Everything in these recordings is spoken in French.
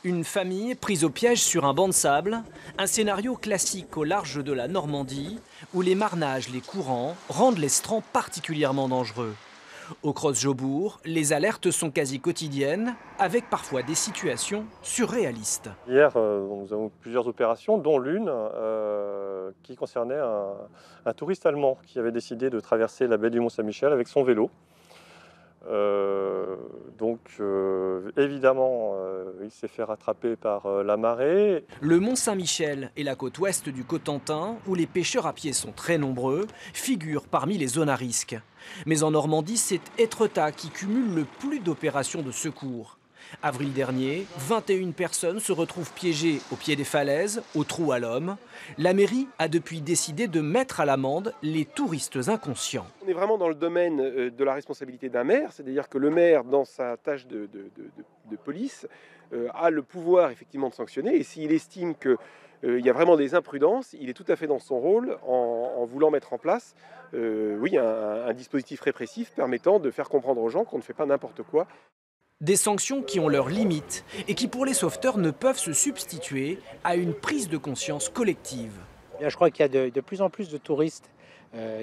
Une famille prise au piège sur un banc de sable, un scénario classique au large de la Normandie, où les marnages, les courants rendent les strands particulièrement dangereux. Au Creuse-Jobourg, les alertes sont quasi quotidiennes, avec parfois des situations surréalistes. Hier, nous avons plusieurs opérations, dont l'une qui concernait un touriste allemand qui avait décidé de traverser la baie du Mont-Saint-Michel avec son vélo. Évidemment, il s'est fait rattraper par la marée. Le Mont-Saint-Michel et la côte ouest du Cotentin, où les pêcheurs à pied sont très nombreux, figurent parmi les zones à risque. Mais en Normandie, c'est Étretat qui cumule le plus d'opérations de secours. Avril dernier, 21 personnes se retrouvent piégées au pied des falaises, au trou à l'homme. La mairie a depuis décidé de mettre à l'amende les touristes inconscients. On est vraiment dans le domaine de la responsabilité d'un maire, c'est-à-dire que le maire, dans sa tâche de police, a le pouvoir effectivement de sanctionner. Et s'il estime qu'il y a vraiment des imprudences, il est tout à fait dans son rôle en voulant mettre en place un dispositif répressif permettant de faire comprendre aux gens qu'on ne fait pas n'importe quoi. Des sanctions qui ont leurs limites et qui, pour les sauveteurs, ne peuvent se substituer à une prise de conscience collective. Je crois qu'il y a de plus en plus de touristes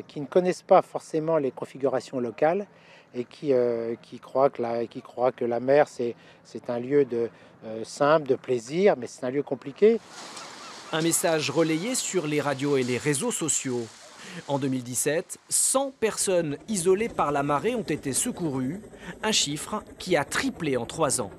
qui ne connaissent pas forcément les configurations locales et qui croient que la mer, c'est un lieu simple, de plaisir, mais c'est un lieu compliqué. Un message relayé sur les radios et les réseaux sociaux. En 2017, 100 personnes isolées par la marée ont été secourues, un chiffre qui a triplé en 3 ans.